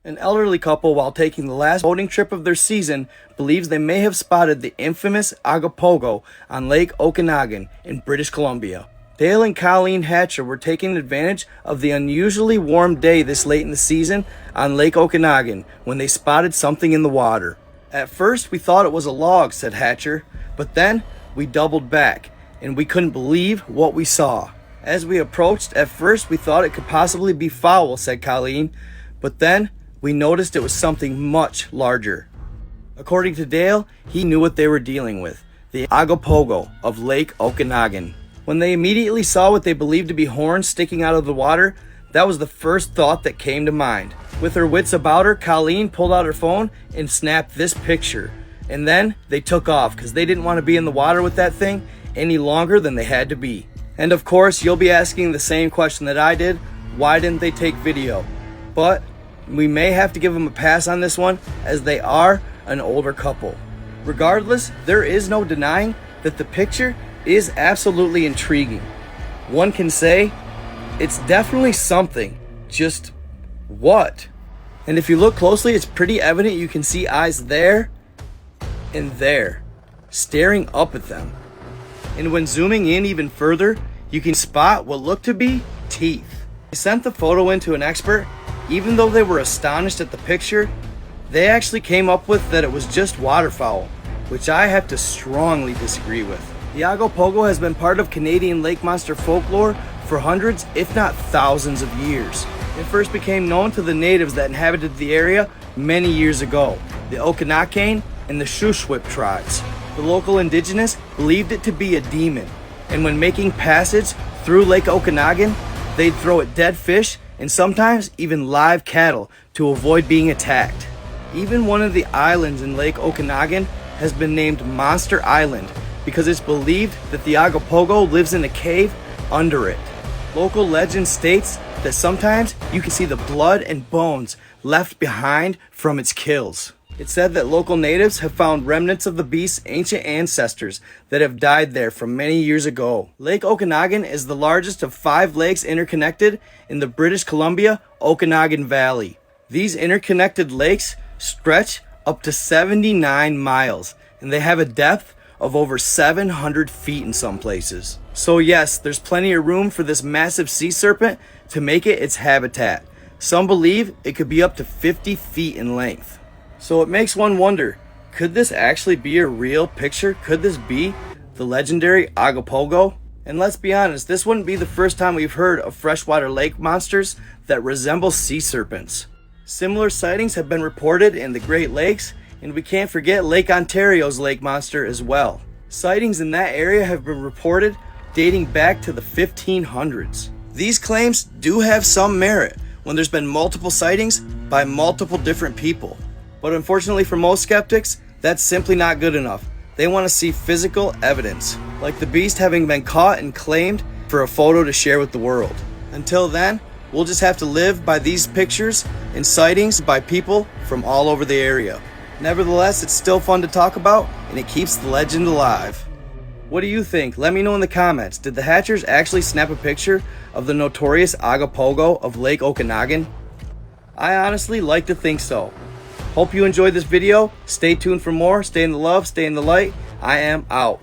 An elderly couple, while taking the last boating trip of their season, believes they may have spotted the infamous Agapogo on Lake Okanagan in British Columbia. Dale and Colleen Hatcher were taking advantage of the unusually warm day this late in the season on Lake Okanagan when they spotted something in the water. At first, we thought it was a log, said Hatcher, but then we doubled back, and we couldn't believe what we saw. As we approached, at first we thought it could possibly be foul, said Colleen, but then we noticed it was something much larger. According to Dale, he knew what they were dealing with, the Agapogo of Lake Okanagan. When they immediately saw what they believed to be horns sticking out of the water, that was the first thought that came to mind. With her wits about her, Colleen pulled out her phone and snapped this picture. And then they took off because they didn't want to be in the water with that thing any longer than they had to be. And of course, you'll be asking the same question that I did, why didn't they take video? But we may have to give them a pass on this one, as they are an older couple. Regardless, there is no denying that the picture is absolutely intriguing. One can say it's definitely something, just what? And if you look closely, it's pretty evident you can see eyes there and there, staring up at them. And when zooming in even further, you can spot what look to be teeth. I sent the photo in to an expert. Even though they were astonished at the picture, they actually came up with that it was just waterfowl, which I have to strongly disagree with. The Agapogo has been part of Canadian lake monster folklore for hundreds, if not thousands of years. It first became known to the natives that inhabited the area many years ago, the Okanagan and the Shuswap tribes. The local indigenous believed it to be a demon, and when making passage through Lake Okanagan, they'd throw at dead fish and sometimes even live cattle to avoid being attacked. Even one of the islands in Lake Okanagan has been named Monster Island because it's believed that the Agapogo lives in a cave under it. Local legend states that sometimes you can see the blood and bones left behind from its kills. It's said that local natives have found remnants of the beast's ancient ancestors that have died there from many years ago. Lake Okanagan is the largest of 5 lakes interconnected in the British Columbia Okanagan Valley. These interconnected lakes stretch up to 79 miles, and they have a depth of over 700 feet in some places. So yes, there's plenty of room for this massive sea serpent to make it its habitat. Some believe it could be up to 50 feet in length. So it makes one wonder, could this actually be a real picture? Could this be the legendary Agapogo? And let's be honest, this wouldn't be the first time we've heard of freshwater lake monsters that resemble sea serpents. Similar sightings have been reported in the Great Lakes, and we can't forget Lake Ontario's lake monster as well. Sightings in that area have been reported dating back to the 1500s. These claims do have some merit when there's been multiple sightings by multiple different people. But unfortunately for most skeptics, that's simply not good enough. They want to see physical evidence, like the beast having been caught and claimed for a photo to share with the world. Until then, we'll just have to live by these pictures and sightings by people from all over the area. Nevertheless, it's still fun to talk about, and it keeps the legend alive. What do you think? Let me know in the comments. Did the Hatchers actually snap a picture of the notorious Agapogo of Lake Okanagan? I honestly like to think so. Hope you enjoyed this video. Stay tuned for more. Stay in the love, stay in the light. I am out.